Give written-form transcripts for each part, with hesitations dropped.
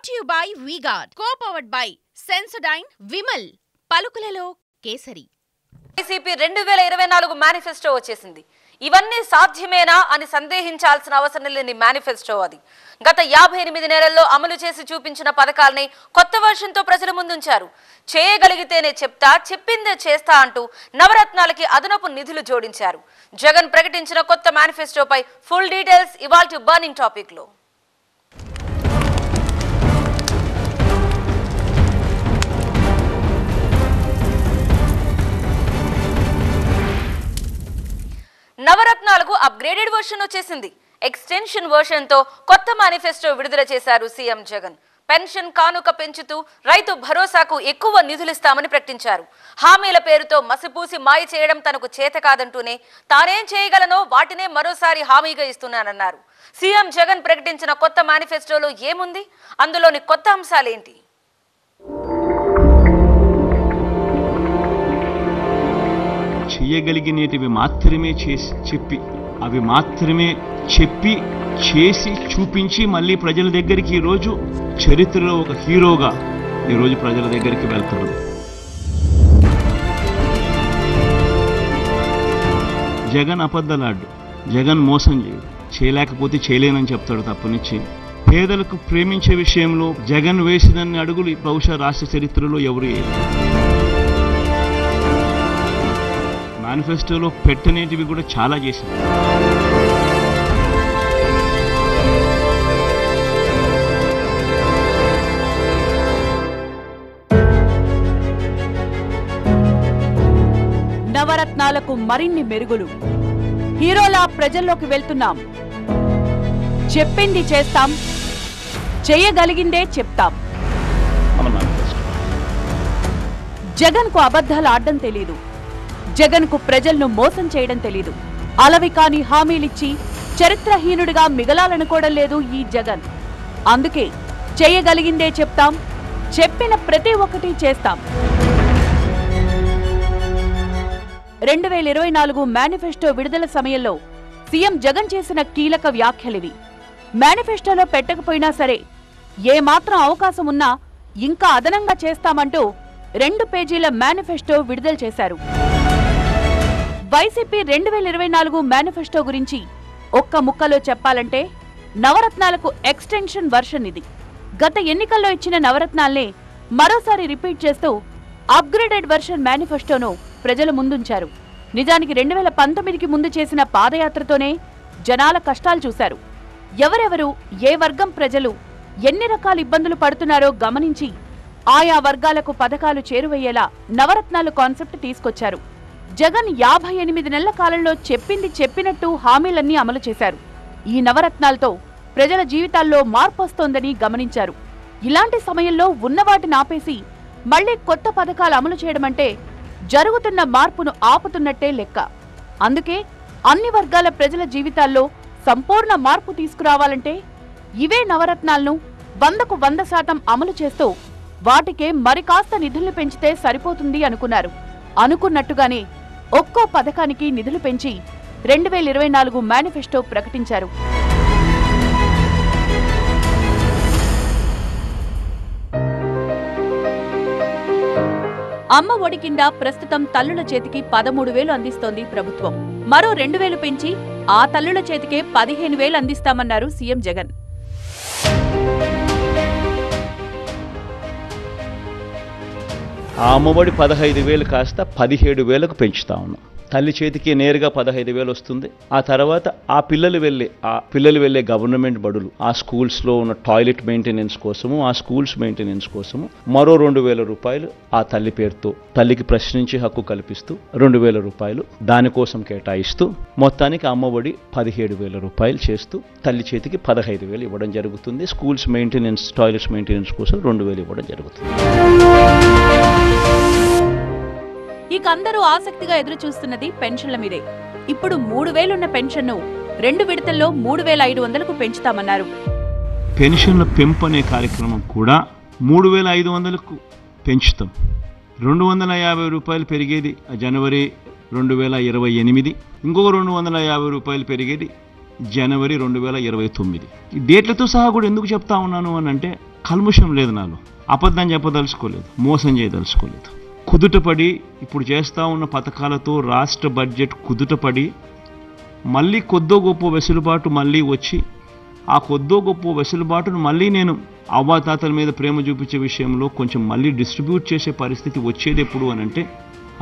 Brought to you by V-Guard, co-powered by Sensodyne, Vimal, పలుకులలో కేసరి. YCP 2024 manifesto వచ్చేసింది. ఇవన్నీ సాధ్యమేనా అని సందేహించాల్సిన అవసరం లేని మేనిఫెస్టో అది. గత 58 నెలల్లో అమలు చేసి చూపించిన పథకాల్ని కొత్త వర్షన్తో ప్రజల ముందుంచారు. చేయగలిగితేనే చెప్తా, చెప్పిందే చేస్తా అంటూ నవరత్నాలకి అదనపు నిధులు జోడించారు. జగన్ ప్రకటించిన కొత్త మేనిఫెస్టోపై ఫుల్ డీటెయిల్స్ ఇవాల్టి బర్నింగ్ టాపిక్ లో. నవరత్నాలకు అప్గ్రేడెడ్ వర్షన్ వచ్చేసింది. ఎక్స్టెన్షన్ వర్షన్ తో కొత్త మేనిఫెస్టో విడుదల చేశారు సీఎం జగన్. పెన్షన్ కానుక పెంచుతూ రైతు భరోసాకు ఎక్కువ నిధులిస్తామని ప్రకటించారు. హామీల పేరుతో మసిపూసి మాయ చేయడం తనకు చేత కాదంటూనే తానేం చేయగలనో వాటినే మరోసారి హామీగా ఇస్తున్నానన్నారు. సీఎం జగన్ ప్రకటించిన కొత్త మేనిఫెస్టోలో ఏముంది, అందులోని కొత్త అంశాలేంటి? చేయగలిగినవి మాత్రమే చెప్పి చేసి చూపించి మళ్ళీ ప్రజల దగ్గరికి ఈరోజు చరిత్రలో ఒక హీరోగా ఈరోజు ప్రజల దగ్గరికి వెళ్తాడు. జగన్ అబద్ధలాడు, జగన్ మోసం చేయలేకపోతే చేయలేనని చెప్తాడు తప్పనిచ్చి. పేదలకు ప్రేమించే విషయంలో జగన్ వేసినన్ని అడుగులు బహుశా రాష్ట్ర చరిత్రలో ఎవరు మేనిఫెస్టోలో పెట్టనేటివి కూడా చాలా చేశారు. నవరత్నాలకు మరిన్ని మెరుగులు. హీరోలా ప్రజల్లోకి వెళ్తున్నాం. చెప్పింది చేస్తాం, చేయగలిగిందే చెప్తాం. జగన్ కు అబద్ధాలు ఆడడం తెలీదు. జగన్ కు ప్రజలను మోసం చేయడం తెలీదు. అలవి కాని హామీలిచ్చి చరిత్రహీనుడిగా మిగలాలనుకోవడం లేదు ఈ జగన్. అందుకే చేయగలిగిందే చెప్తాం, చెప్పిన ప్రతి ఒక్కటి చేస్తాం. 2024 మేనిఫెస్టో విడుదల సమయంలో సీఎం జగన్ చేసిన కీలక వ్యాఖ్యలివి. మేనిఫెస్టోలో పెట్టకపోయినా సరే ఏమాత్రం అవకాశం ఉన్నా ఇంకా అదనంగా చేస్తామంటూ 2 పేజీల మేనిఫెస్టో విడుదల చేశారు. వైసీపీ 2024 మేనిఫెస్టో గురించి ఒక్క ముక్కలో చెప్పాలంటే నవరత్నాలకు ఎక్స్టెన్షన్ వర్షన్ ఇది. గత ఎన్నికల్లో ఇచ్చిన నవరత్నాల్నే మరోసారి రిపీట్ చేస్తూ అప్గ్రేడెడ్ వర్షన్ మేనిఫెస్టోను ప్రజల ముందుంచారు. నిజానికి 2019కి ముందు చేసిన పాదయాత్రతోనే జనాల కష్టాలు చూశారు. ఎవరెవరు, ఏ వర్గం ప్రజలు ఎన్ని రకాల ఇబ్బందులు పడుతున్నారో గమనించి ఆయా వర్గాలకు పథకాలు చేరువయ్యేలా నవరత్నాలు కాన్సెప్ట్ తీసుకొచ్చారు. జగన్ 58 నెలల కాలంలో చెప్పింది చెప్పినట్టు హామీలన్నీ అమలు చేశారు. ఈ నవరత్నాలతో ప్రజల జీవితాల్లో మార్పు వస్తోందని గమనించారు. ఇలాంటి సమయంలో ఉన్నవాటిని ఆపేసి మళ్లీ కొత్త పథకాలు అమలు చేయడమంటే జరుగుతున్న మార్పును ఆపుతున్నట్టే లెక్క. అందుకే అన్ని వర్గాల ప్రజల జీవితాల్లో సంపూర్ణ మార్పు తీసుకురావాలంటే ఇవే నవరత్నాలను 100కు 100% అమలు చేస్తూ వాటికే మరి కాస్త నిధులు పెంచితే సరిపోతుంది అనుకున్నారు. అనుకున్నట్టుగానే ఒక్కో పథకానికి నిధులు పెంచి 2024 మేనిఫెస్టో ప్రకటించారు. అమ్మ ఒడి కింద ప్రస్తుతం తల్లుల చేతికి 13,000 అందిస్తోంది ప్రభుత్వం. మరో 2,000 పెంచి ఆ తల్లుల చేతికే 15,000 అందిస్తామన్నారు సీఎం జగన్. ఆ అమ్మఒడి 15,000 కాస్త 17,000కు పెంచుతా ఉన్నాం. తల్లి చేతికి నేరుగా 15,000 వస్తుంది. ఆ తర్వాత ఆ పిల్లలు వెళ్ళే గవర్నమెంట్ బడులు, ఆ స్కూల్స్లో ఉన్న టాయిలెట్ మెయింటెనెన్స్ కోసము, ఆ స్కూల్స్ మెయింటెనెన్స్ కోసము మరో 2,000 రూపాయలు ఆ తల్లి పేరుతో తల్లికి ప్రశ్నించే హక్కు కల్పిస్తూ 2,000 రూపాయలు దానికోసం కేటాయిస్తూ మొత్తానికి అమ్మఒడి 17,000 రూపాయలు చేస్తూ తల్లి చేతికి 15,000 ఇవ్వడం జరుగుతుంది. స్కూల్స్ మెయింటెనెన్స్, టాయిలెట్స్ మెయింటెనెన్స్ కోసం 2,000 ఇవ్వడం జరుగుతుంది. ఇక అందరూ ఆసక్తిగా ఎదురు చూస్తున్నది పెన్షన్ల మీదే. ఇప్పుడు 3,000 ఉన్న పెన్షన్ను 2 విడతల్లో 3,500కు పెంచుతామన్నారు. పెన్షన్ల పెంపు అనే కార్యక్రమం కూడా 3,500కు పెంచుతాం. 250 రూపాయలు పెరిగేది జనవరి 2028, ఇంకొక 250 రూపాయలు పెరిగేది జనవరి 2029. ఈ డేట్లతో సహా కూడా ఎందుకు చెప్తా ఉన్నాను అని అంటే కల్ముషం లేదు నాలో, అబద్ధం చెప్పదలుచుకోలేదు, మోసం చేయదలుచుకోలేదు. కుదుటపడి ఇప్పుడు చేస్తూ ఉన్న పథకాలతో రాష్ట్ర బడ్జెట్ కుదుటపడి మళ్ళీ కొద్దో గొప్ప వెసులుబాటు మళ్ళీ వచ్చి ఆ కొద్దో గొప్ప వెసులుబాటును మళ్ళీ నేను అవ్వాతాతల మీద ప్రేమ చూపించే విషయంలో కొంచెం మళ్ళీ డిస్ట్రిబ్యూట్ చేసే పరిస్థితి వచ్చేది ఎప్పుడు అని అంటే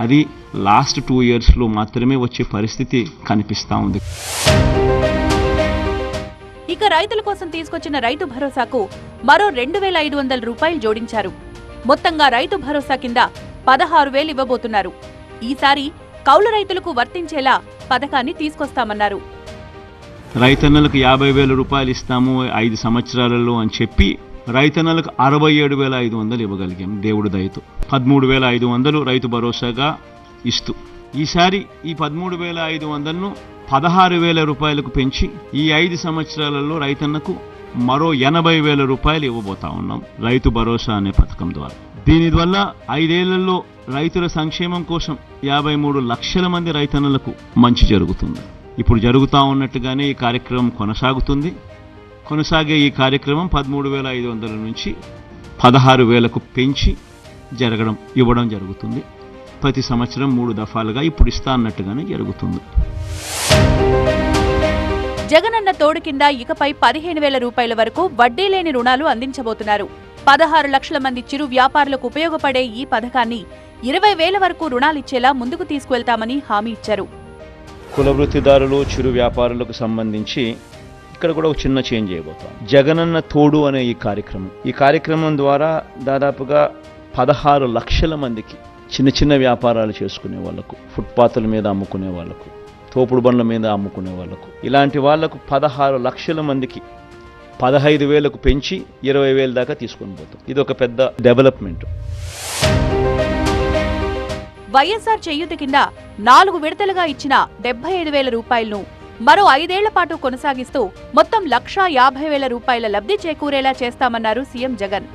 అది లాస్ట్ 2 yearsలో మాత్రమే వచ్చే పరిస్థితి కనిపిస్తూ ఉంది. ఇక రైతుల కోసం తీసుకొచ్చిన రైతు భరోసాకు మరో 2,500 రూపాయలు జోడించారు. మొత్తంగా రైతు భరోసా కింద 16,000 ఇవ్వబోతున్నారు. ఈసారి కౌలు రైతులకు వర్తించేలా పథకాన్ని తీసుకొస్తామన్నారు. రైతన్నలకు 50,000 రూపాయలు ఇస్తాము 5 సంవత్సరాలలో అని చెప్పి రైతన్నలకు 67,500 ఇవ్వగలిగాం దేవుడి దయతో. 13,500 రైతు భరోసాగా ఇస్తూ ఈసారి ఈ 13,500ను 16,000 రూపాయలకు పెంచి ఈ 5 సంవత్సరాలలో రైతన్నకు మరో 80,000 రూపాయలు ఇవ్వబోతా ఉన్నాం రైతు భరోసా అనే పథకం ద్వారా. దీనివల్ల 5 ఏళ్లలో రైతుల సంక్షేమం కోసం 53 లక్షల మంది రైతన్నలకు మంచి జరుగుతుంది. ఇప్పుడు జరుగుతూ ఉన్నట్టుగానే ఈ కార్యక్రమం కొనసాగుతుంది. కొనసాగే ఈ కార్యక్రమం 13,500 నుంచి 16,000కు పెంచి ఇవ్వడం జరుగుతుంది. ప్రతి సంవత్సరం 3 దఫాలుగా ఇప్పుడు ఇస్తా అన్నట్టుగానే జరుగుతుంది. జగనన్న తోడు కింద ఇకపై 15,000 రూపాయల వరకు వడ్డీ లేని రుణాలు అందించబోతున్నారు. 16 లక్షల మంది చిరు వ్యాపారులకు ఉపయోగపడే ఈ పథకాన్ని 20,000 వరకు రుణాలిచ్చేలా ముందుకు తీసుకువెళ్తామని హామీ ఇచ్చారు. కుల వృత్తిదారులు చిరు వ్యాపారులకు సంబంధించి ఇక్కడ కూడా ఒక చిన్న చేంజ్ చేయబోతాం. జగనన్న తోడు అనే ఈ కార్యక్రమం ద్వారా దాదాపుగా 16 లక్షల మందికి చిన్న చిన్న వ్యాపారాలు చేసుకునే వాళ్ళకు, ఫుట్పాత్ల మీద అమ్ముకునే వాళ్ళకు, తోపుడు బండ్ల మీద అమ్ముకునే వాళ్ళకు, ఇలాంటి వాళ్లకు 16 లక్షల మందికి 15,000కు పెంచి 20,000 దాకా తీసుకొని పోతాం. ఇది ఒక పెద్ద డెవలప్మెంట్. వైఎస్ఆర్ చేయూత కింద 4 విడతలుగా ఇచ్చిన 75,000 రూపాయలను మరో 5 ఏళ్ల పాటు కొనసాగిస్తూ మొత్తం 1,50,000 రూపాయల లబ్ధి చేకూరేలా చేస్తామన్నారు సీఎం జగన్.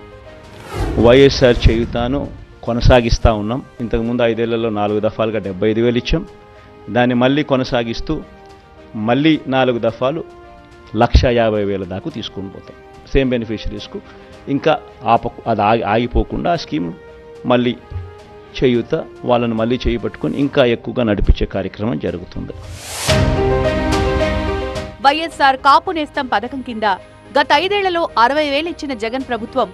వైఎస్ఆర్ చేయూతను కొనసాగిస్తూ ఉన్నాం. ఇంతకుముందు 5 ఏళ్లలో 4 దఫాలుగా 75,000 ఇచ్చాం. దాన్ని మళ్ళీ కొనసాగిస్తూ మళ్ళీ 4 దఫాలు 1,50,000 దాకా తీసుకొని పోతాం సేమ్ బెనిఫిషరీస్కు. ఇంకా అది ఆగిపోకుండా ఆ స్కీమ్ మళ్ళీ చేయూత వాళ్ళను మళ్ళీ చేయబట్టుకొని ఇంకా ఎక్కువగా నడిపించే కార్యక్రమం జరుగుతుంది. వైఎస్ఆర్ కాపు నేస్తం పథకం కింద గత 5 ఏళ్లలో 60,000 ఇచ్చిన జగన్ ప్రభుత్వం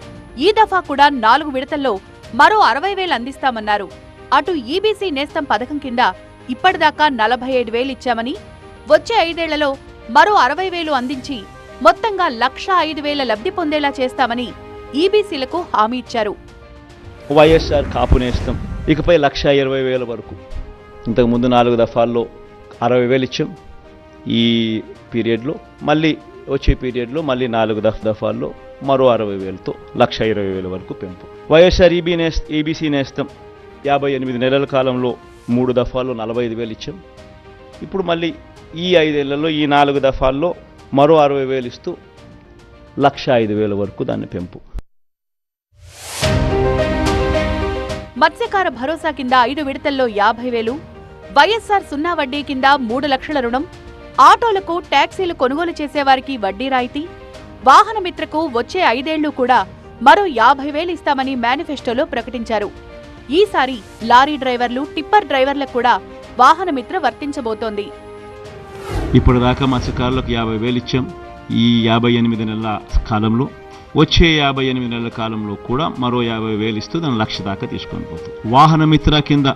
ఈ దఫా కూడా 4 విడతల్లో మరో 60,000 అందిస్తామన్నారు. అటు ఈబీసీ నేస్తం పథకం కింద ఇప్పటిదాకా 45,000 ఇచ్చామని, వచ్చే 5 ఏళ్లలో మరో 60,000 అందించి మొత్తంగా 1,05,000 లబ్ధి పొందేలా చేస్తామని ఈబీసీలకు హామీ ఇచ్చారు. వైఎస్ఆర్ కాపు నేస్తం ఇకపై 1,20,000 వరకు. ఇంతకుముందు 4 దఫాల్లో 60,000 ఇచ్చాం. ఈ పీరియడ్లో మళ్ళీ వచ్చే పీరియడ్లో మళ్ళీ 4 దఫాల్లో మరో 60,000తో 1,20,000 వరకు పెంపు. వైఎస్ఆర్ ఈబీసీ నేస్తం 58 నెలల కాలంలో 3 దఫాల్లో 45,000 ఇచ్చాం. ఇప్పుడు మళ్ళీ ఈ 5 ఏళ్లలో ఈ 4 దఫాల్లో మరో 60,000 ఇస్తూ 1,05,000 వరకు దాన్ని పెంపు. మత్స్యకార భరోసా కింద 5 విడతల్లో 50,000, వైఎస్ఆర్ సున్నా వడ్డీ కింద 3 లక్షల రుణం, ఆటోలకు టాక్సీలు కొనుగోలు చేసేవారికి వడ్డీ రాయితీ, వాహనమిత్రకు వచ్చే 5 ఏళ్లు కూడా మరో 50,000 ఇస్తామని మేనిఫెస్టోలో ప్రకటించారు. ఈసారి లారీ డ్రైవర్లు, టిప్పర్ డ్రైవర్లకు కూడా వాహనమిత్ర వర్తించబోతోంది. ఇప్పుడు దాకా మత్స్యకారులకు 50,000 ఇచ్చాం. ఈ 58 నెలల కాలంలో, వచ్చే 58 నెలల కాలంలో కూడా మరో 50,000 ఇస్తూ దాన్ని 1,00,000 దాకా తీసుకొని పోతాం. వాహనమిత్ర కింద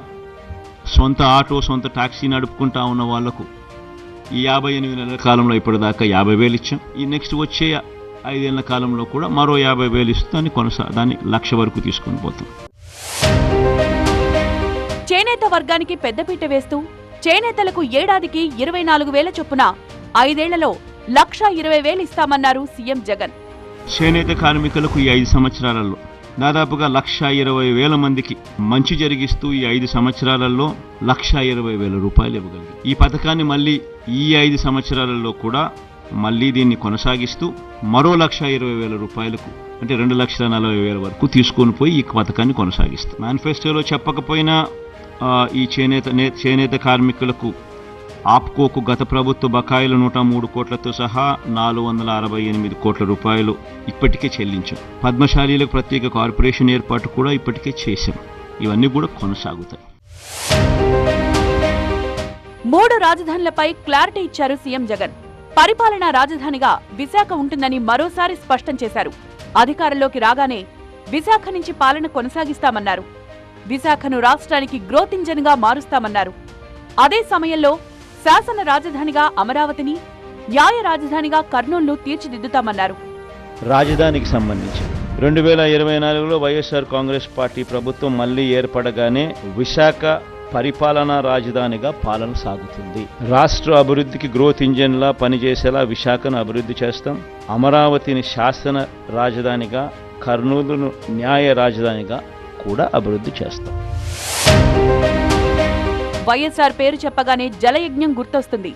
సొంత ఆటో, సొంత టాక్సీ నడుపుకుంటా ఉన్న వాళ్లకు ఈ 58 నెలల కాలంలో ఇప్పటిదాకా 50,000 ఇచ్చాం. ఈ నెక్స్ట్ వచ్చే 5 ఏళ్ల కాలంలో కూడా మరో 50,000 ఇస్తూ దాన్ని 1,00,000 వరకు తీసుకొని పోతాం. చేనేత వర్గానికి పెద్దపీట వేస్తూ చేనేతలకు ఏడాదికి 24,000 చొప్పున 5 ఏళ్లలో 1,20,000 ఇస్తామన్నారు సీఎం జగన్. చేనేత కార్మికులకు ఈ 5 సంవత్సరాలలో దాదాపుగా 1,20,000 మందికి మంచి జరిగిస్తూ ఈ 5 సంవత్సరాలలో 1,20,000 రూపాయలు ఇవ్వగలిగారు. ఈ పథకాన్ని మళ్ళీ ఈ 5 సంవత్సరాలలో కూడా మళ్ళీ దీన్ని కొనసాగిస్తూ మరో 1,20,000 రూపాయలకు, అంటే 2,40,000 వరకు తీసుకొని పోయి ఈ పథకాన్ని కొనసాగిస్తాం. మేనిఫెస్టోలో చెప్పకపోయినా ఈ చేనేత కార్మికులకు ఆప్కోకు గత ప్రభుత్వ బకాయిలు 103 కోట్లతో సహా 468 కోట్ల రూపాయలు ఇప్పటికే చెల్లించాం. పద్మశాలీలకు ప్రత్యేక కార్పొరేషన్ ఏర్పాటు కూడా ఇప్పటికే చేశాం. ఇవన్నీ కూడా కొనసాగుతాయి. 3 రాజధానులపై క్లారిటీ ఇచ్చారు సీఎం జగన్. పరిపాలనా రాజధానిగా విశాఖ ఉంటుందని మరోసారి స్పష్టం చేశారు. అధికారంలోకి రాగానే విశాఖ నుంచి పాలన కొనసాగిస్తామన్నారు. విశాఖను రాష్ట్రానికి గ్రోత్ ఇంజన్ గా మారుస్తామన్నారు. అదే సమయంలో శాసన రాజధానిగా అమరావతిని, న్యాయ రాజధానిగా కర్నూలును తీర్చిదిద్దుతామన్నారు. రాజధానికి సంబంధించి 2024లో వైఎస్ఆర్ కాంగ్రెస్ పార్టీ ప్రభుత్వం మళ్లీ ఏర్పడగానే విశాఖ పరిపాలనా రాజధానిగా పాలన సాగుతుంది. రాష్ట్ర అభివృద్ధికి గ్రోత్ ఇంజన్లా పనిచేసేలా విశాఖను అభివృద్ధి చేస్తాం. అమరావతిని శాసన రాజధానిగా, కర్నూలును న్యాయ రాజధానిగా కూడా అభివృద్ధి చేస్తాం. వైఎస్ఆర్ పేరు చెప్పగానే జలయజ్ఞం గుర్తొస్తుంది.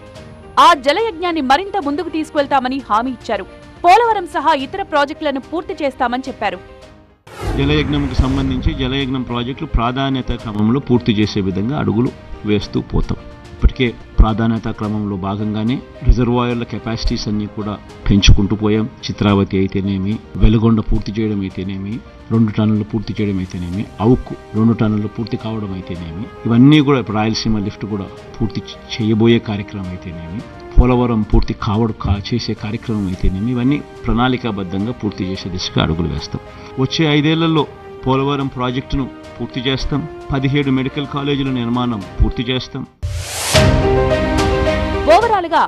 ఆ జలయజ్ఞాన్ని మరింత ముందుకు తీసుకువెళ్తామని హామీ ఇచ్చారు. పోలవరం సహా ఇతర ప్రాజెక్టులను పూర్తి చేస్తామని చెప్పారు. జలయజ్ఞంకి సంబంధించి జలయజ్ఞం ప్రాజెక్టులు ప్రాధాన్యత క్రమంలో పూర్తి చేసే విధంగా అడుగులు వేస్తూ పోతాం. ఇప్పటికే ప్రాధాన్యత క్రమంలో భాగంగానే రిజర్వాయర్ల కెపాసిటీస్ అన్నీ కూడా పెంచుకుంటూ పోయాం. చిత్రావతి అయితేనేమి, వెలుగొండ పూర్తి చేయడం అయితేనేమి, 2 టన్నులు పూర్తి చేయడం అయితేనేమి, అవుకు 2 టన్నులు పూర్తి కావడం అయితేనేమి, ఇవన్నీ కూడా రాయలసీమ లిఫ్ట్ కూడా పూర్తి చేయబోయే కార్యక్రమం అయితేనేమి, పోలవరం పూర్తి చేసే కార్యక్రమం అయితేనేమి, ఇవన్నీ ప్రణాళికాబద్ధంగా పూర్తి చేసే దిశగా అడుగులు వేస్తాం. వచ్చే 5 ఏళ్లలో పోలవరం ప్రాజెక్టును పూర్తి చేస్తాం. 17 మెడికల్ కాలేజీల నిర్మాణం పూర్తి చేస్తాం. ఓవరాల్ గా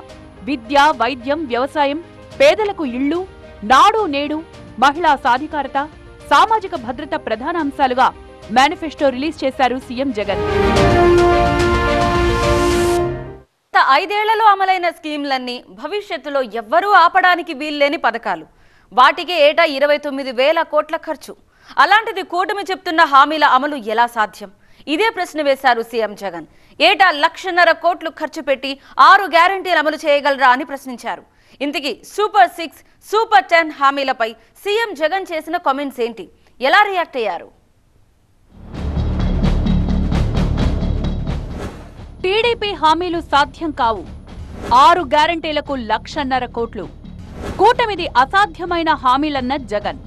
విద్య, వైద్యం, వ్యవసాయం, పేదలకు ఇళ్లు, నాడు నేడు, మహిళా సాధికారత, సామాజిక భద్రత ప్రధాన అంశాలుగా మేనిఫెస్టో రిలీజ్ చేశారు సీఎం జగన్. 5 ఏళ్లలో అమలైన స్కీమ్లన్నీ భవిష్యత్తులో ఎవ్వరూ ఆపడానికి వీల్లేని పథకాలు. వాటికి ఏటా 29,000 కోట్ల ఖర్చు. అలాంటిది కూటమి చెప్తున్న హామీల అమలు ఎలా సాధ్యం? ఇదే ప్రశ్న వేశారు సీఎం జగన్. ఏటా 1,50,000 కోట్లు ఖర్చు పెట్టి 6 గ్యారంటీలు అమలు చేయగలరా అని ప్రశ్నించారు. ఇంతకీ సూపర్ 6, సూపర్ 10 హామీలపై సీఎం జగన్ చేసిన కామెంట్స్ ఏంటి? ఎలా రియాక్ట్ అయ్యారు? టీడీపీ హామీలు సాధ్యం కావు. 6 గ్యారంటీలకు 1,50,000 కోట్లు. కూటమిది అసాధ్యమైన హామీలన్న జగన్.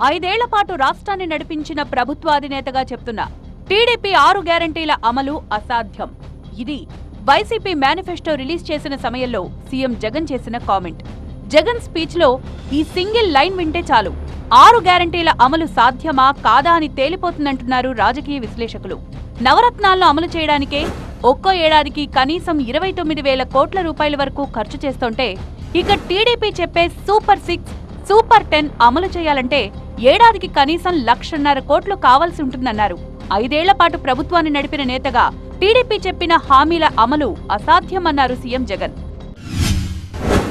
5 ఏళ్ల పాటు రాష్ట్రాన్ని నడిపించిన ప్రభుత్వాధినేతగా చెప్తున్న టీడీపీ 6 గ్యారంటీల అమలు అసాధ్యం. ఇది వైసీపీ మేనిఫెస్టో రిలీజ్ చేసిన సమయంలో సీఎం జగన్ చేసిన కామెంట్. జగన్ స్పీచ్ లో ఈ సింగిల్ లైన్ వింటే చాలు 6 గ్యారంటీల అమలు సాధ్యమా కాదా అని తేలిపోతుందంటున్నారు రాజకీయ విశ్లేషకులు. నవరత్నాలను అమలు చేయడానికే ఒక్కో ఏడాదికి కనీసం 29,000 కోట్ల రూపాయల వరకు ఖర్చు చేస్తుంటే, ఇక టీడీపీ చెప్పే సూపర్ 6, సూపర్ 10 అమలు చేయాలంటే ఏడాదికి కనీసం 1,50,000 కోట్లు కావాల్సి ఉంటుందన్నారు. 5 ఏళ్ల పాటు ప్రభుత్వాన్ని నడిపిన నేతగా టీడీపీ చెప్పిన హామీల అమలు అసాధ్యమన్నారు సీఎం జగన్.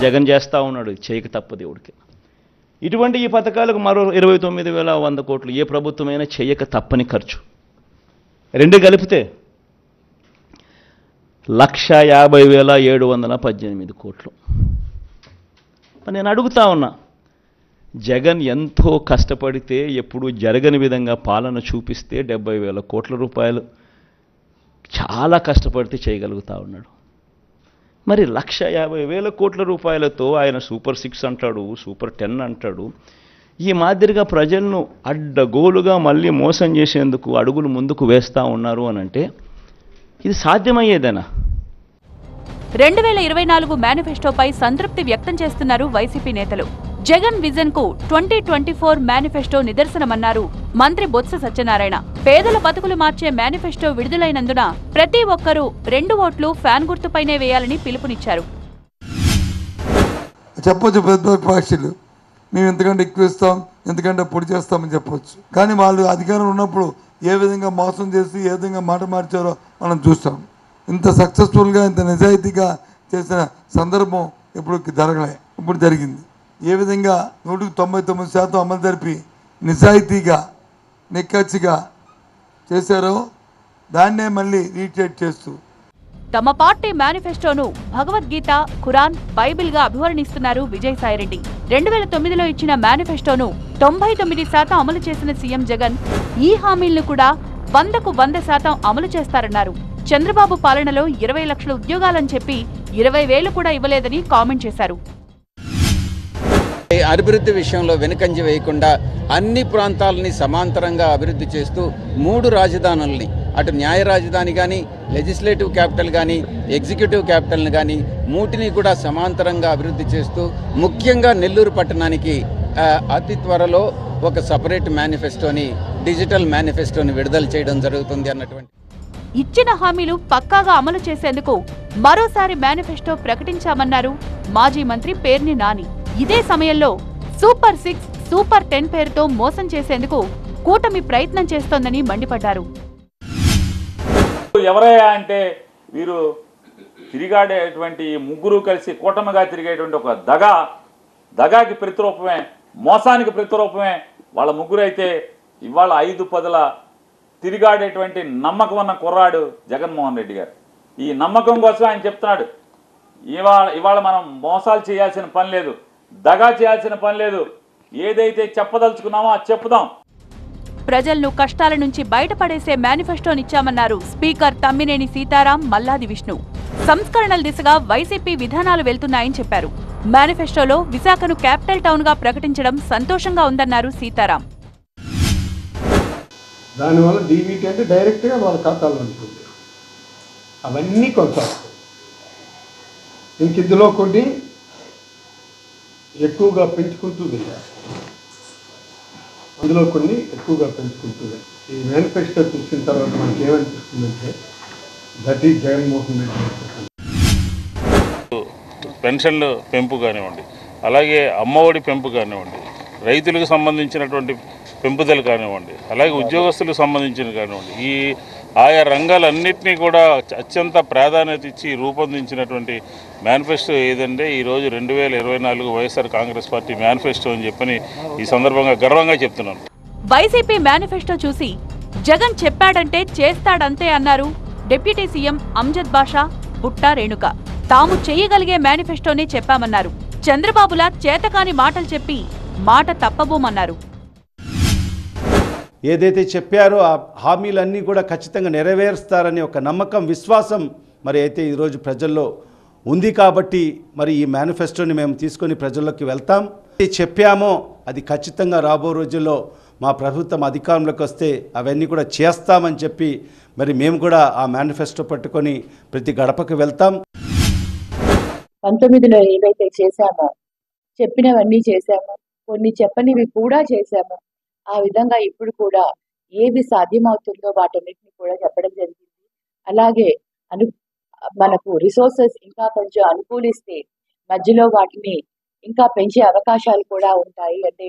జగన్ చేస్తా ఉన్నాడు, చేయక తప్పదు దేవుడికి. ఇటువంటి ఈ పథకాలకు మరో 29,100 కోట్లు ఏ ప్రభుత్వమైనా చేయక తప్పని ఖర్చు. 2 కలిపితే 1,50,718 కోట్లు. నేను అడుగుతా ఉన్నా, జగన్ ఎంతో కష్టపడితే ఎప్పుడు జరగని విధంగా పాలన చూపిస్తే 70,000 కోట్ల రూపాయలు చాలా కష్టపడితే చేయగలుగుతా ఉన్నాడు. మరి 1,50,000 కోట్ల రూపాయలతో ఆయన సూపర్ 6 అంటాడు, సూపర్ 10 అంటాడు. ఈ మాదిరిగా ప్రజలను అడ్డగోలుగా మళ్ళీ మోసం చేసేందుకు అడుగులు ముందుకు వేస్తూ ఉన్నారు అనంటే ఇది సాధ్యమయ్యేదేనా? 2024 మేనిఫెస్టోపై సంతృప్తి వ్యక్తం చేస్తున్నారు వైసీపీ నేతలు. జగన్ విజన్ కు 2024 మేనిఫెస్టో నిదర్శనమన్నారు మంత్రి బొత్స సత్యనారాయణ. పేదల బతుకులు మార్చే మేనిఫెస్టో విడుదలైనందున ప్రతి ఒక్కరూ 2 ఓట్లు ఫ్యాన్ గుర్తుపైనే వేయాలని పిలుపునిచ్చారు. చెప్పొచ్చు పెద్ద పక్షులు, మేము ఎంతకంటే ఎక్కువ ఇస్తాం, ఎంతకంటే పొడి చేస్తామని చెప్పొచ్చు. కానీ వాళ్ళు అధికారం ఉన్నప్పుడు ఏ విధంగా మోసం చేసి ఏ విధంగా మాట మార్చారో మనం చూస్తాం. ఇంత సక్సెస్ఫుల్గా, ఇంత నిజాయితీగా చేసిన సందర్భం ఇప్పుడు జరగలే, ఇప్పుడు జరిగింది. ఏ విధంగా 199% అమలు జరిపి నిజాయితీగా నిక్కచ్చిగా చేశారో దాన్నే మళ్ళీ రీట్రేట్ చేస్తూ తమ పార్టీ మేనిఫెస్టోను భగవద్గీత, ఖురాన్, బైబిల్గా అభివర్ణిస్తున్నారు విజయసాయిరెడ్డి. 2009లో ఇచ్చిన మేనిఫెస్టోను 99% అమలు చేసిన సీఎం జగన్ ఈ హామీలను కూడా 100కు 100% అమలు చేస్తారన్నారు. చంద్రబాబు పాలనలో 20 లక్షల ఉద్యోగాలని చెప్పి 20,000 కూడా ఇవ్వలేదని కామెంట్ చేశారు. అభివృద్ధి విషయంలో వెనుకంజ వేయకుండా అన్ని ప్రాంతాలని సమాంతరంగా అభివృద్ధి చేస్తూ 3 రాజధానుల్ని అటు న్యాయ రాజధాని కానీ, లెజిస్లేటివ్ క్యాపిటల్ కానీ, ఎగ్జిక్యూటివ్ క్యాపిటల్ని కానీ మూటిని కూడా సమాంతరంగా అభివృద్ధి చేస్తూ ముఖ్యంగా నెల్లూరు పట్టణానికి అతి త్వరలో ఒక సపరేట్ మేనిఫెస్టోని, డిజిటల్ మేనిఫెస్టోని విడుదల చేయడం జరుగుతుంది అన్నటువంటి ఇచ్చిన హామీలు పక్కాగా అమలు చేసేందుకు మరోసారి మేనిఫెస్టో ప్రకటించామన్నారు మాజీ మంత్రి పేర్ని నాని. ఇదే సమయంలో సూపర్ 6, సూపర్ 10 పేరుతో మోసం చేసేందుకు కూటమి ప్రయత్నం చేస్తోందని మండిపడ్డారు. ఎవరయ్యా అంటే వీరు తిరిగాడేటువంటి ముగ్గురు కలిసి కూటమిగా తిరిగేటువంటి ఒక దగాకి ప్రతిరూపమే, మోసానికి ప్రతిరూపమే వాళ్ళ ముగ్గురు. అయితే ఇవాళ 5 పదుల తిరిగాడేటువంటి నమ్మకం ఉన్న కుర్రాడు జగన్మోహన్ రెడ్డి గారు. ఈ నమ్మకం కోసం ఆయన చెప్తున్నాడు, ఇవాళ మనం మోసాలు చేయాల్సిన పని లేదు, దగా చేయాల్సిన పని లేదు, ఏదైతే చెప్పదలుచుకున్నామో అది చెప్పుదాం. ప్రజలను కష్టాల నుంచి బయటపడేసే మేనిఫెస్టోనిచ్చామన్నారు స్పీకర్ తమ్మినేని సీతారాం, మల్లాది విష్ణు. సంస్కరణల దిశగా వైసీపీ విధానాలు వెళ్తున్నాయని చెప్పారు. మేనిఫెస్టోలో విశాఖను క్యాపిటల్ టౌన్ గా ప్రకటించడం సంతోషంగా ఉందన్నారు సీతారాం. దానివల్ల డీబీటీ అంటే డైరెక్ట్గా వాళ్ళ ఖాతాలో ఉంటుంది. అవన్నీ కొనసాగుతాయి. ఇంక ఇందులో కొన్ని ఎక్కువగా పెంచుకుంటూ వెళ్ళారు, అందులో కొన్ని ఎక్కువగా పెంచుకుంటూ వెళ్ళారు. ఈ మేనిఫెస్టో చూసిన తర్వాత మనకి ఏమనిపిస్తుందంటే దట్ ఈజ్ జగన్మోహన్ రెడ్డి. పెన్షన్ల పెంపు కానివ్వండి, అలాగే అమ్మఒడి పెంపు కానివ్వండి, రైతులకు సంబంధించినటువంటి పెంపుదలు కానివ్వండి, అలాగే ఉద్యోగస్తులకు సంబంధించిన కానివ్వండి, ఈ ఆయా రంగాలన్నింటినీ కూడా అత్యంత ప్రాధాన్యత ఇచ్చి రూపొందించినటువంటి మేనిఫెస్టో ఏదంటే ఈరోజు 2024 వైఎస్ఆర్ కాంగ్రెస్ పార్టీ మేనిఫెస్టో అని చెప్పని ఈ సందర్భంగా గర్వంగా చెప్తున్నాను. వైసీపీ మేనిఫెస్టో చూసి జగన్ చెప్పాడంటే చేస్తాడంతే అన్నారు డిప్యూటీ సీఎం అమ్జద్ బాషా, బుట్టా రేణుక. తాము చేయగలిగే మేనిఫెస్టోనే చెప్పామన్నారు. చంద్రబాబులా చేతకాని మాటలు చెప్పి మాట తప్పబోమన్నారు. ఏదైతే చెప్పారో ఆ హామీలన్నీ కూడా ఖచ్చితంగా నెరవేరుస్తారని ఒక నమ్మకం, విశ్వాసం మరి అయితే ఈరోజు ప్రజల్లో ఉంది. కాబట్టి మరి ఈ మేనిఫెస్టోని మేము తీసుకొని ప్రజల్లోకి వెళ్తాం. చెప్పామో అది ఖచ్చితంగా రాబో రోజుల్లో మా ప్రభుత్వం అధికారంలోకి వస్తే అవన్నీ కూడా చేస్తామని చెప్పి మరి మేము కూడా ఆ మేనిఫెస్టో పట్టుకొని ప్రతి గడపకు వెళ్తాం. 19లో ఏవైతే చేశామో, చెప్పినవన్నీ చేశాము, కొన్ని చెప్పనివి కూడా చేశాము. ఆ విధంగా ఇప్పుడు కూడా ఏది సాధ్యమవుతుందో వాటన్నిటిని కూడా చెప్పడం జరిగింది. అలాగే మనకు రిసోర్సెస్ ఇంకా కొంచెం అనుకూలిస్తే మధ్యలో వాటిని ఇంకా పెంచే అవకాశాలు కూడా ఉంటాయి. అంటే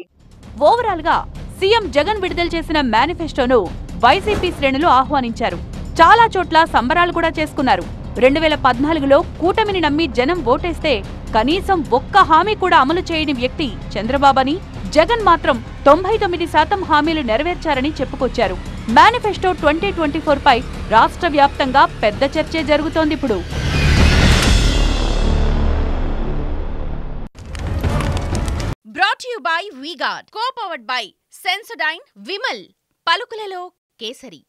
ఓవరాల్ గా సీఎం జగన్ విడుదల చేసిన మేనిఫెస్టోను వైసీపీ శ్రేణులు ఆహ్వానించారు. చాలా చోట్ల సంబరాలు కూడా చేసుకున్నారు. 2014లో కూటమిని నమ్మి జనం ఓటేస్తే కనీసం ఒక్క హామీ కూడా అమలు చేయని వ్యక్తి చంద్రబాబని, జగన్ మాత్రం 99% హామీలు నెరవేర్చారని చెప్పుకొచ్చారు. మేనిఫెస్టో 2024 పై రాష్ట్ర వ్యాప్తంగా పెద్ద చర్చే జరుగుతోంది. ఇప్పుడు brought you by V Guard, co powered by Sensodyne, Vimal, పలుకులలో కేసరి.